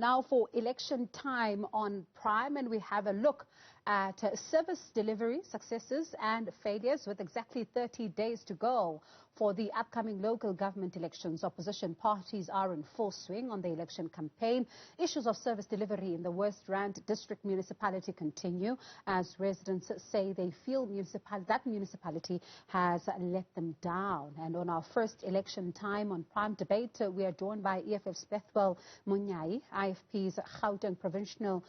now for election time on Prime, and we have a look at service delivery successes and failures with exactly 30 days to go for the upcoming local government elections. Opposition parties are in full swing on the election campaign. Issues of service delivery in the West Rand District Municipality continue as residents say they feel that municipality has let them down. And on our first election time on Prime debate, we are joined by EFF's Betheul Monyai, IFP's Gauteng Provincial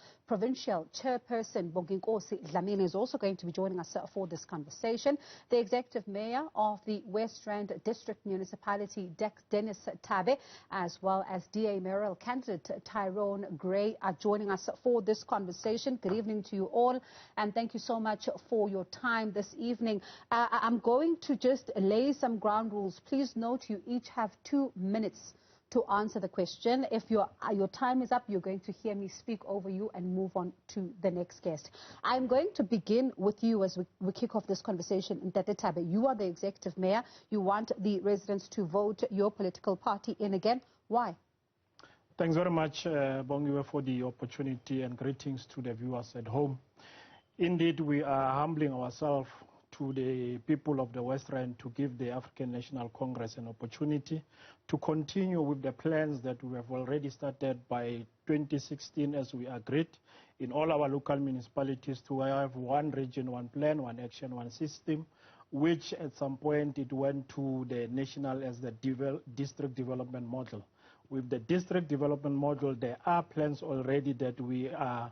Chairperson Bonginkosi Dhlamini is also going to be joining us for this conversation. The Executive Mayor of the West Rand District Municipality, Dennis Thabe, as well as DA Mayoral candidate Tyrone Gray are joining us for this conversation. Good evening to you all, and thank you so much for your time this evening. I'm going to just lay some ground rules. Please note you each have 2 minutes to answer the question. If your time is up, you're going to hear me speak over you and move on to the next guest. I'm going to begin with you as we kick off this conversation. Ntate Thabe, you are the Executive Mayor. You want the residents to vote your political party in again. Why? Thanks very much, Bongiwe, for the opportunity, and greetings to the viewers at home. Indeed, we are humbling ourselves to the people of the West Rand to give the African National Congress an opportunity to continue with the plans that we have already started by 2016, as we agreed in all our local municipalities, to have one region, one plan, one action, one system, which at some point it went to the national as the district development model. With the district development model, there are plans already that we are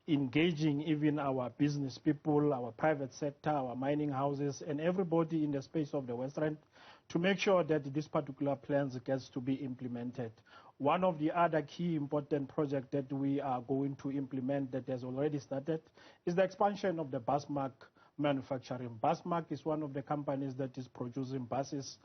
engaging even our business people, our private sector, our mining houses, and everybody in the space of the West Rand to make sure that this particular plans gets to be implemented. One of the other key important projects that we are going to implement that has already started is the expansion of the bus mark manufacturing. Busmark is one of the companies that is producing buses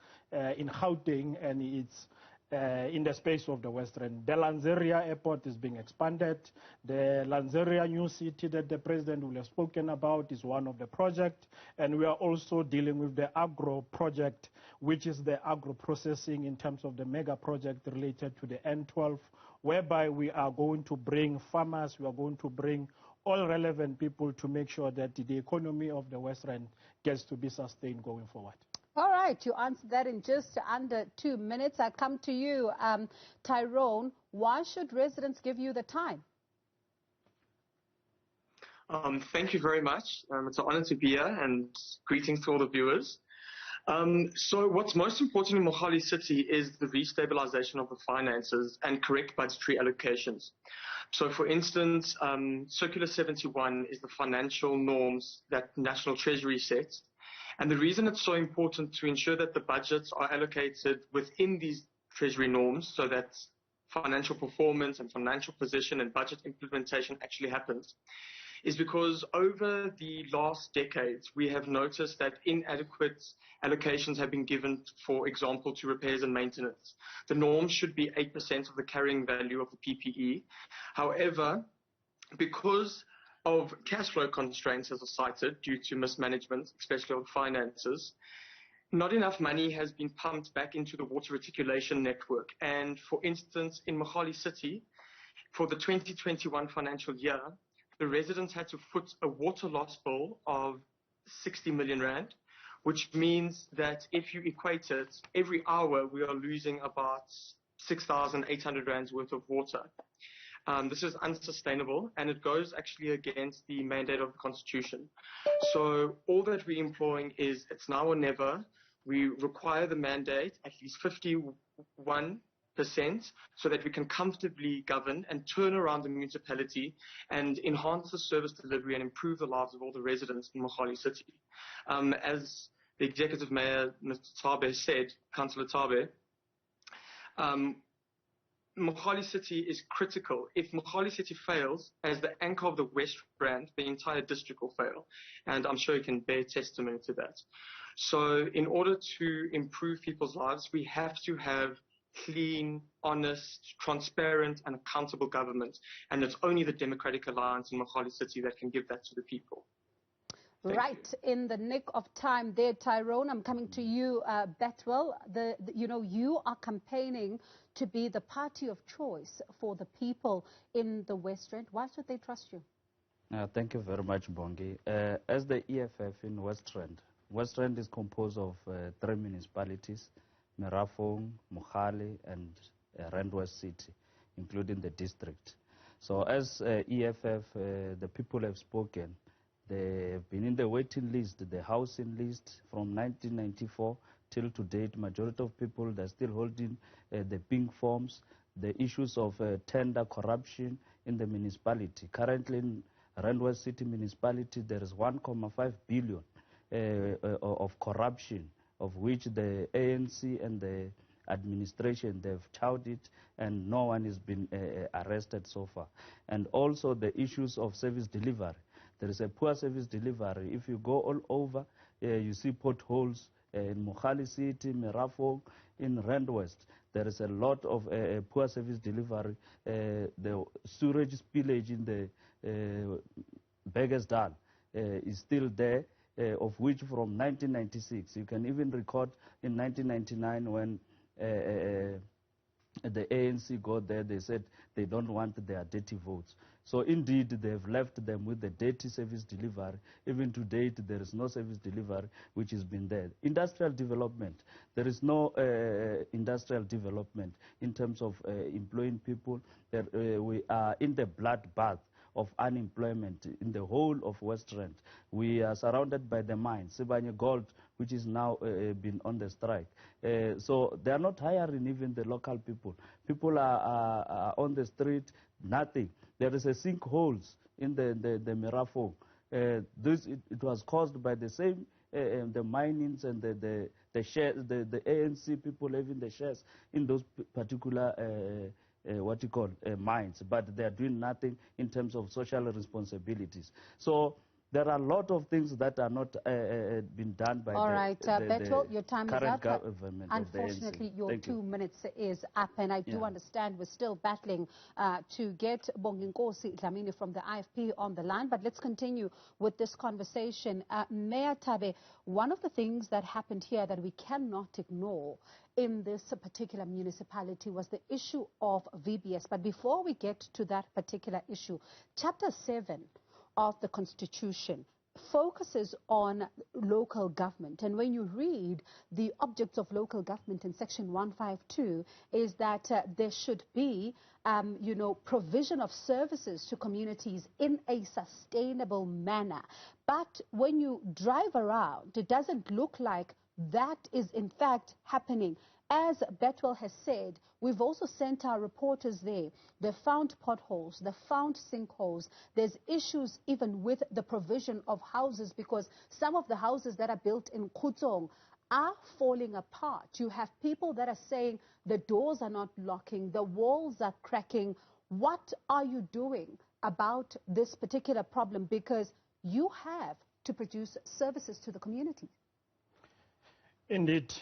in Gauteng, and it's in the space of the West Rand. The Lanzeria airport is being expanded. The Lanzeria new city that the president will have spoken about is one of the projects. And we are also dealing with the agro project, which is the agro processing in terms of the mega project related to the N12, whereby we are going to bring farmers, we are going to bring all relevant people to make sure that the economy of the West Rand gets to be sustained going forward. All right, you answered that in just under 2 minutes. I come to you, Tyrone. Why should residents give you the time? Thank you very much. It's an honor to be here, and greetings to all the viewers. So what's most important in Monyai City is the restabilization of the finances and correct budgetary allocations. So for instance, Circular 71 is the financial norms that National Treasury sets. And the reason it's so important to ensure that the budgets are allocated within these Treasury norms so that financial performance and financial position and budget implementation actually happens is because over the last decades, we have noticed that inadequate allocations have been given, for example, to repairs and maintenance. The norm should be 8% of the carrying value of the PPE. However, because of cash flow constraints, as I cited, due to mismanagement, especially of finances, not enough money has been pumped back into the water reticulation network. And for instance, in Monyai City, for the 2021 financial year, the residents had to foot a water loss bill of 60 million rand, which means that if you equate it, every hour we are losing about 6,800 rands worth of water. This is unsustainable, and it goes actually against the mandate of the Constitution. So all that we're employing is it's now or never. We require the mandate, at least 51%, so that we can comfortably govern and turn around the municipality and enhance the service delivery and improve the lives of all the residents in Monyai City. As the Executive Mayor, Mr. Thabe, said, Councillor Thabe, Monyai City is critical. If Monyai City fails, as the anchor of the West Rand, the entire district will fail. And I'm sure you can bear testimony to that. So in order to improve people's lives, we have to have clean, honest, transparent, and accountable government. And it's only the Democratic Alliance in Monyai City that can give that to the people. Right in the nick of time there, Tyrone. I'm coming to you, Betheul. You are campaigning to be the party of choice for the people in the West Rand. Why should they trust you? Thank you very much, Bongi. As the EFF in West Rand is composed of 3 municipalities, Merafong, Mogale, and Rand West City, including the district. So as EFF, the people have spoken. They've been in the waiting list, the housing list from 1994 till to date. Majority of people, they're still holding the pink forms. The issues of tender corruption in the municipality. Currently in Rand West City municipality, there is 1.5 billion of corruption, of which the ANC and the administration, they've touted it, and no one has been arrested so far. And also the issues of service delivery. There is a poor service delivery. If you go all over, you see potholes in Mogale City, Merafong, in Rand West. There is a lot of poor service delivery. The sewage spillage in the Betheul is still there, of which from 1996. You can even record in 1999 when the ANC got there, they said they don't want their dirty votes. So indeed, they've left them with the dirty service delivery. Even to date, there is no service delivery which has been there. Industrial development, there is no industrial development in terms of employing people. We are in the bloodbath of unemployment in the whole of West Rand. We are surrounded by the mines, Sibanye Gold, which is now been on the strike. So they are not hiring even the local people. People are on the street, nothing. There is a sinkholes in the Merafong. It was caused by the same the minings and the shares, the ANC people having the shares in those particular mines, but they are doing nothing in terms of social responsibilities. So there are a lot of things that are not being done by Betheul, your time is up. Government. Unfortunately, your 2 minutes is up, and I do understand we're still battling to get Bonginkosi Dhlamini from the IFP on the line, but let's continue with this conversation. Mayor Thabe, one of the things that happened here that we cannot ignore in this particular municipality was the issue of VBS. But before we get to that particular issue, Chapter 7 of the Constitution focuses on local government. And when you read the objects of local government in Section 152 is that there should be, provision of services to communities in a sustainable manner. But when you drive around, it doesn't look like that is in fact happening. As Betheul has said, we've also sent our reporters there. They found potholes, they found sinkholes. There's issues even with the provision of houses, because some of the houses that are built in Kutsong are falling apart. You have people that are saying the doors are not locking, the walls are cracking. What are you doing about this particular problem? Because you have to produce services to the community. Indeed.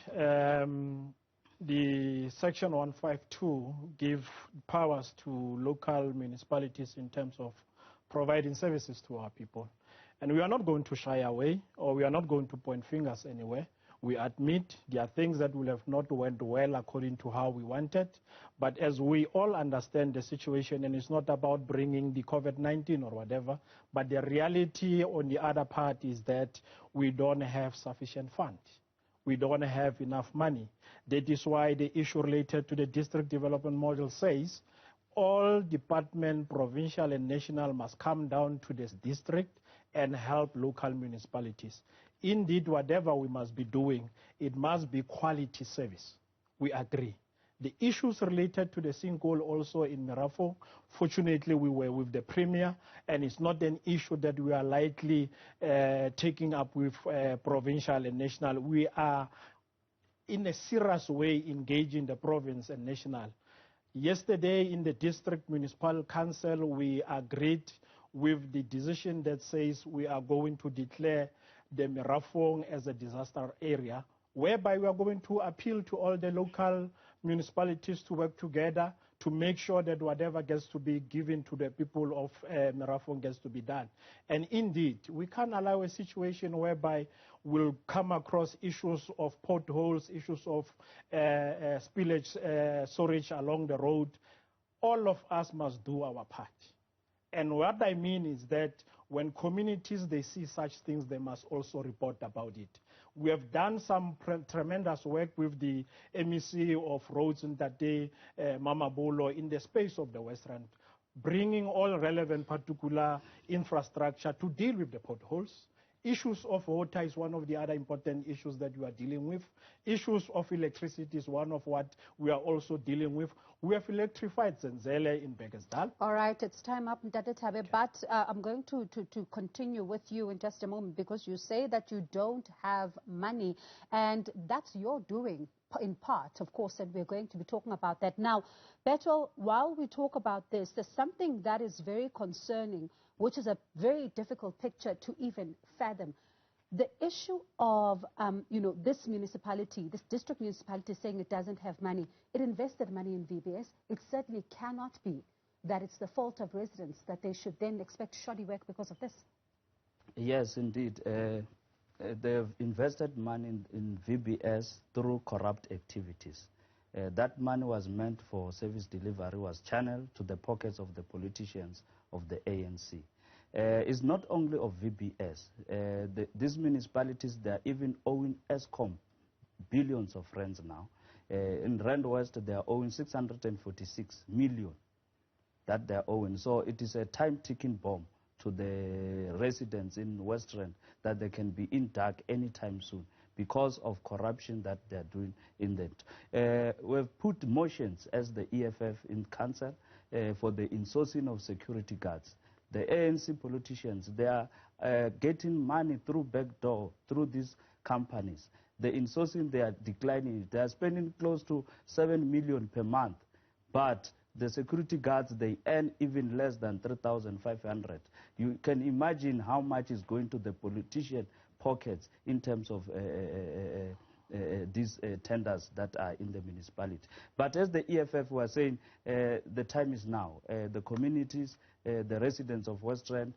The Section 152 gives powers to local municipalities in terms of providing services to our people. And we are not going to shy away, or we are not going to point fingers anywhere. We admit there are things that will have not went well according to how we wanted. But as we all understand the situation, and it's not about bringing the COVID-19 or whatever, but the reality on the other part is that we don't have sufficient funds. We don't have enough money. That is why the issue related to the district development model says all department, provincial and national, must come down to this district and help local municipalities. Indeed, whatever we must be doing, it must be quality service. We agree. The issues related to the sinkhole also in Merafong, fortunately we were with the Premier, and it's not an issue that we are lightly taking up with provincial and national. We are in a serious way engaging the province and national. Yesterday in the district municipal council, we agreed with the decision that says we are going to declare the Merafong as a disaster area, whereby we are going to appeal to all the local municipalities to work together to make sure that whatever gets to be given to the people of Merafong gets to be done. And indeed, we can't allow a situation whereby we'll come across issues of potholes, issues of spillage, storage along the road. All of us must do our part. And what I mean is that when communities, they see such things, they must also report about it. We have done some tremendous work with the MEC of Roads in that day, Mama Bolo, in the space of the West Rand, bringing all relevant particular infrastructure to deal with the potholes. Issues of water is one of the other important issues that we are dealing with. Issues of electricity is one of what we are also dealing with. We have electrified Zenzele in Betheul. All right, it's time up, Ntate Thabe, but I'm going to continue with you in just a moment, because you say that you don't have money, and that's your doing in part, of course, and we're going to be talking about that. Now, Betheul, while we talk about this, there's something that is very concerning, which is a very difficult picture to even fathom. The issue of, this municipality, this district municipality saying it doesn't have money. It invested money in VBS. It certainly cannot be that it's the fault of residents that they should then expect shoddy work because of this. Yes, indeed. They've invested money in VBS through corrupt activities. That money was meant for service delivery, was channeled to the pockets of the politicians of the ANC. It's not only of VBS. These municipalities, they are even owing ESCOM billions of rands now. In Rand West, they are owing 646 million that they are owing. So it is a time-ticking bomb to the residents in West Rand that they can be in dark anytime soon because of corruption that they are doing in that. We've put motions as the EFF in council for the insourcing of security guards. The ANC politicians, they are getting money through backdoor, through these companies. The insourcing, they are declining. They are spending close to 7 million per month. But the security guards, they earn even less than 3,500. You can imagine how much is going to the politician pockets in terms of these tenders that are in the municipality. But as the EFF was saying, the time is now. The communities, the residents of West Rand,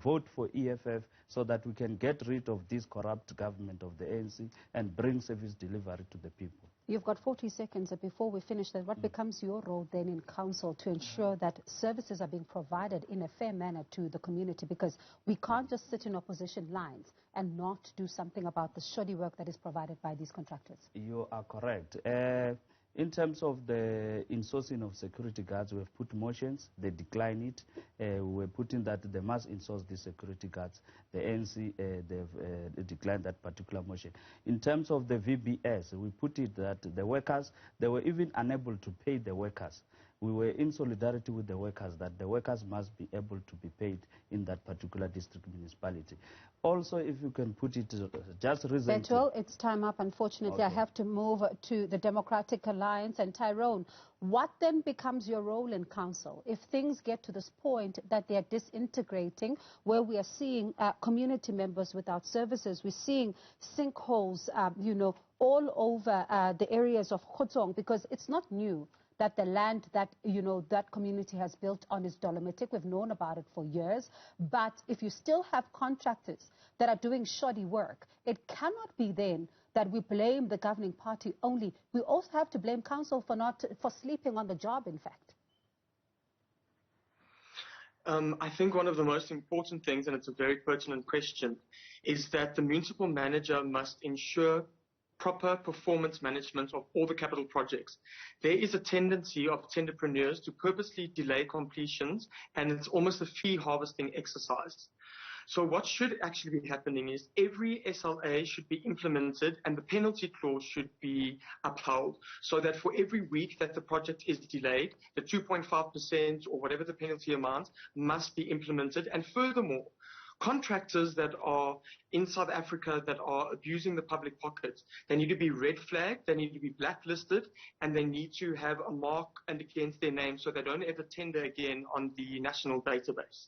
vote for EFF so that we can get rid of this corrupt government of the ANC and bring service delivery to the people. You've got 40 seconds before we finish that. What becomes your role then in council to ensure that services are being provided in a fair manner to the community? Because we can't just sit in opposition lines and not do something about the shoddy work that is provided by these contractors. You are correct. In terms of the insourcing of security guards, we have put motions. They decline it. We're putting that they must insource the security guards. The ANC, they've declined that particular motion. In terms of the VBS, we put it that the workers, they were even unable to pay the workers. We were in solidarity with the workers that the workers must be able to be paid in that particular district municipality. Also, if you can put it just recently... Betheul, it's time up, unfortunately. Okay. I have to move to the Democratic Alliance. And Tyrone, what then becomes your role in council if things get to this point that they are disintegrating, where we are seeing community members without services? We're seeing sinkholes, all over the areas of Khotsong, because it's not new that the land that, that community has built on is dolomitic. We've known about it for years. But if you still have contractors that are doing shoddy work, it cannot be then that we blame the governing party only. We also have to blame council for sleeping on the job, in fact. I think one of the most important things, and it's a very pertinent question, is that the municipal manager must ensure proper performance management of all the capital projects. There is a tendency of tenderpreneurs to purposely delay completions, and it's almost a fee harvesting exercise. So what should actually be happening is every SLA should be implemented and the penalty clause should be upheld, so that for every week that the project is delayed, the 2.5% or whatever the penalty amount must be implemented. And furthermore, contractors that are in South Africa that are abusing the public pockets, they need to be red flagged, they need to be blacklisted, and they need to have a mark and against their name so they don't ever tender again on the national database.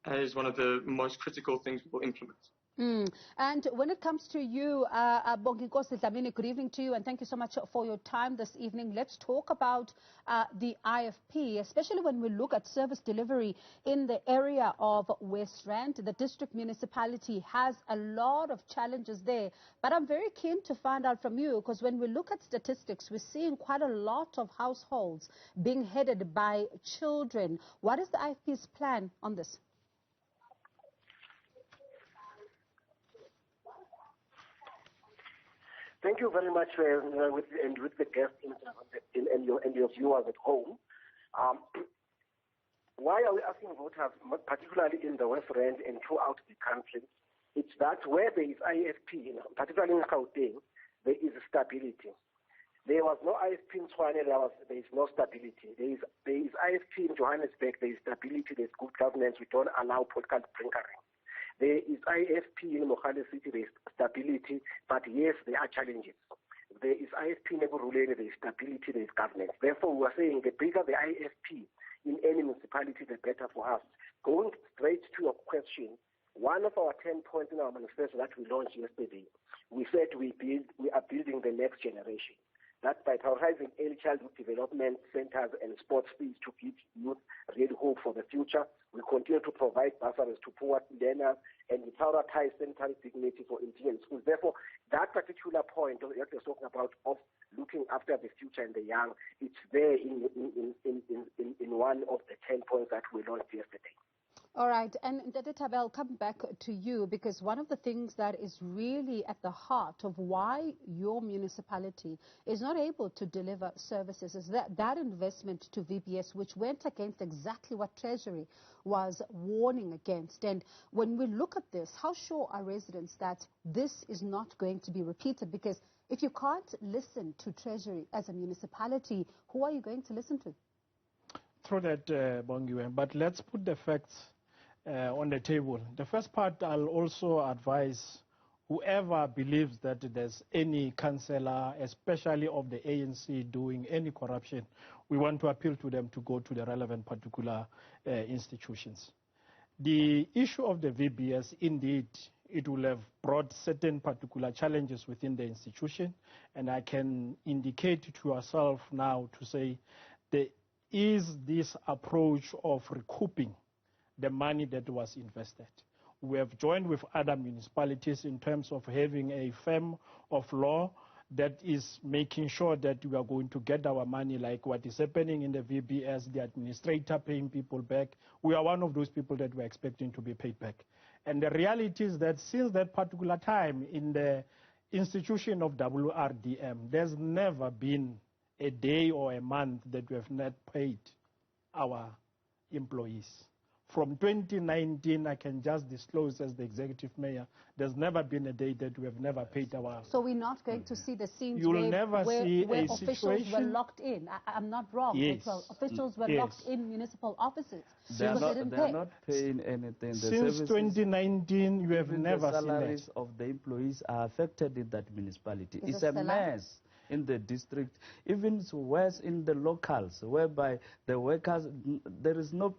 That is one of the most critical things we will implement. And when it comes to you, Bonginkosi Dhlamini, good evening to you, and thank you so much for your time this evening. Let's talk about the IFP, especially when we look at service delivery in the area of West Rand. The district municipality has a lot of challenges there, but I'm very keen to find out from you, because when we look at statistics, we're seeing quite a lot of households being headed by children. What is the IFP's plan on this? Thank you very much, with the guests and your viewers at home. Why are we asking voters, particularly in the West Rand and throughout the country? It's that where there is IFP, particularly in Gauteng, there is stability. There was no IFP in Tshwane, there is no stability. There is IFP in Johannesburg, there is stability, there is good governance. We don't allow political tinkering. There is IFP in Mohale City, there is stability, but yes, there are challenges. There is IFP in Ekurhuleni, there is stability, there is governance. Therefore, we are saying the bigger the IFP in any municipality, the better for us. Going straight to your question, one of our 10 points in our manifesto that we launched yesterday, we said we are building the next generation. That's by prioritizing early childhood development centers and sports fields to give youth real hope for the future. We continue to provide bursaries to poor learners, and we prioritize sanitary dignity for indigent schools. Therefore, that particular point that you're talking about of looking after the future and the young, it's there in one of the 10 points that we launched yesterday. All right, and Thabe, I'll come back to you, because one of the things that is really at the heart of why your municipality is not able to deliver services is that investment to VBS, which went against exactly what Treasury was warning against. And when we look at this, how sure are residents that this is not going to be repeated? Because if you can't listen to Treasury as a municipality, who are you going to listen to? Through that, Bongiwe, but let's put the facts on the table. The first part, I'll also advise whoever believes that there's any councillor, especially of the ANC, doing any corruption, we want to appeal to them to go to the relevant particular institutions. The issue of the VBS, indeed, it will have brought certain particular challenges within the institution, and I can indicate to yourself now to say there is this approach of recouping the money that was invested. We have joined with other municipalities in terms of having a firm of law that is making sure that we are going to get our money, like what is happening in the VBS, the administrator paying people back. We are one of those people that we're expecting to be paid back. And the reality is that since that particular time in the institution of WRDM, there's never been a day or a month that we have not paid our employees. From 2019, I can just disclose as the executive mayor, there's never been a day that we have never paid our... So we're not going to see the scenes where officials were locked in. I'm not wrong. Yes. Well, officials were locked in municipal offices. They're not paying anything. Since 2019, you have never seen that. The salaries of the employees are affected in that municipality. It's a mess in the district, even worse in the locals, whereby the workers, there is no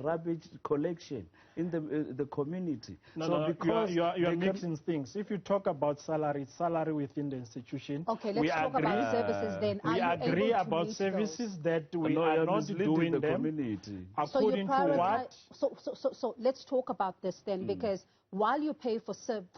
rubbish collection in the community. Because you are mixing things. If you talk about salary within the institution, okay, let's talk about services then. We agree about services that we are not doing the them community. According to what? So let's talk about this then, because while you pay for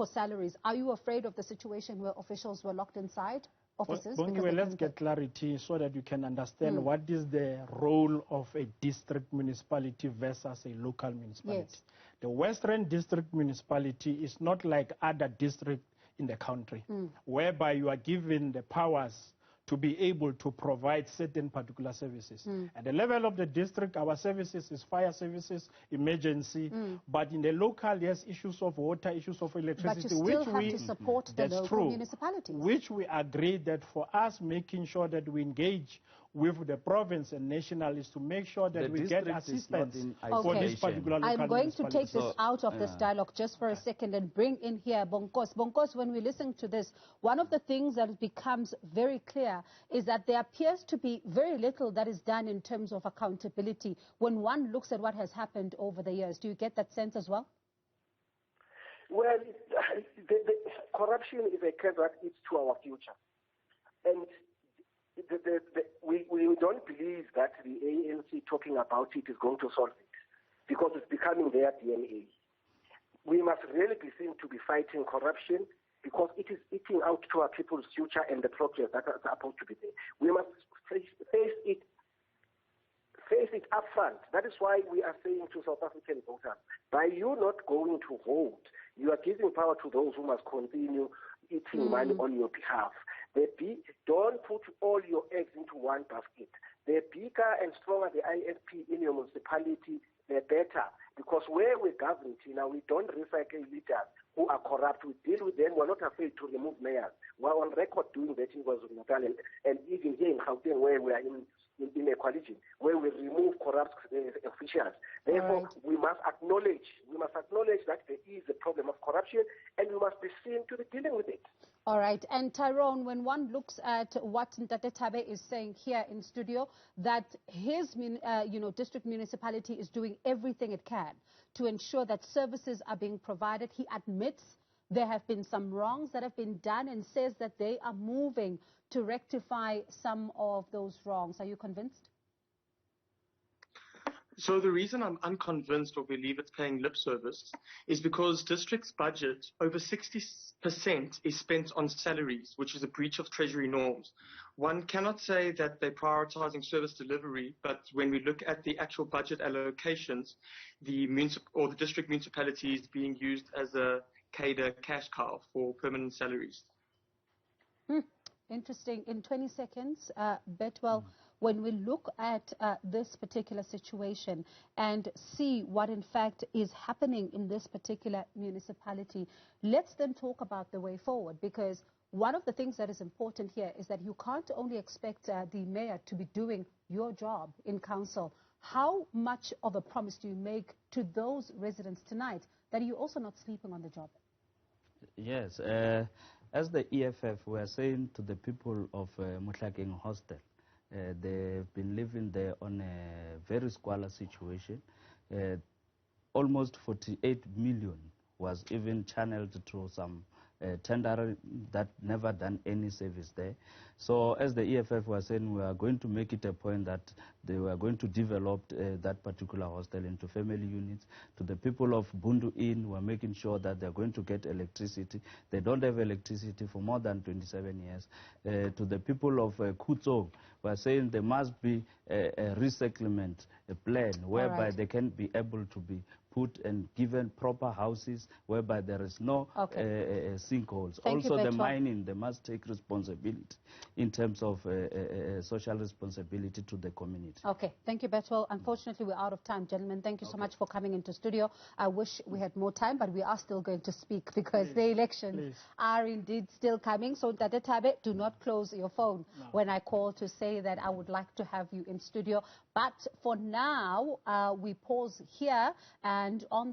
salaries, are you afraid of the situation where officials were locked inside offices? Bongiwe, let's get clarity so that you can understand what is the role of a district municipality versus a local municipality. Yes. The West Rand District Municipality is not like other districts in the country, whereby you are given the powers to be able to provide certain particular services. At the level of the district, our services is fire services, emergency, but in the local, yes, issues of water, issues of electricity, but you still have to support the local municipalities. Which we agree that for us making sure that we engage with the province and national is to make sure that we get assistance for this particular local I'm going to take this out of this dialogue just for a second and bring in here Bonginkosi. Bonginkosi, when we listen to this, one of the things that becomes very clear is that there appears to be very little that is done in terms of accountability when one looks at what has happened over the years. Do you get that sense as well? Well, the corruption is a curse that eats to our future. And we don't believe that the ANC talking about it is going to solve it, because it's becoming their DNA. We must really be seen to be fighting corruption, because it is eating out to our people's future and the progress that are supposed to be there. We must face it up front. That is why we are saying to South African voters, by you not going to vote, you are giving power to those who must continue eating money on your behalf. Don't put all your eggs into one basket. The bigger and stronger the IFP in your municipality, the better. Because where we're governing now, we don't recycle leaders who are corrupt. We deal with them. We're not afraid to remove mayors. We're on record doing that in KwaZulu-Natal and even here in Gauteng, where we are in a coalition, where we remove corrupt officials. Therefore, we must acknowledge that there is a problem of corruption, and we must be seen to be dealing with it. All right. And Tyrone, when one looks at what Ntate Thabe is saying here in studio, that his district municipality is doing everything it can to ensure that services are being provided, he admits there have been some wrongs that have been done and says that they are moving to rectify some of those wrongs. Are you convinced? So the reason I'm unconvinced or believe it's paying lip service is because district's budget, over 60% is spent on salaries, which is a breach of treasury norms. One cannot say that they're prioritizing service delivery, but when we look at the actual budget allocations, the district municipality is being used as a cadre cash cow for permanent salaries. Interesting. In 20 seconds, Betheul, when we look at this particular situation and see what in fact is happening in this particular municipality, let's then talk about the way forward, because one of the things that is important here is that you can't only expect the mayor to be doing your job in council. How much of a promise do you make to those residents tonight that you're also not sleeping on the job? Yes. As the EFF, we are saying to the people of Mohlakeng Hostel, they've been living there on a very squalor situation. Almost 48 million was even channeled to some tender that never done any service there. So as the EFF was saying, we are going to make it a point that they were going to develop that particular hostel into family units. To the people of Bundu Inn, we're making sure that they're going to get electricity. They don't have electricity for more than 27 years. To the people of Kutsong, we're saying there must be a resettlement plan whereby they can be able to be put and given proper houses whereby there is no sinkholes. Also, the mining, they must take responsibility in terms of social responsibility to the community. Okay, thank you, Betheul. Unfortunately, we're out of time, gentlemen. Thank you so much for coming into studio. I wish we had more time, but we are still going to speak because the elections are indeed still coming. So, Ntate Thabe, do not close your phone when I call to say that I would like to have you in studio. But for now, we pause here and on the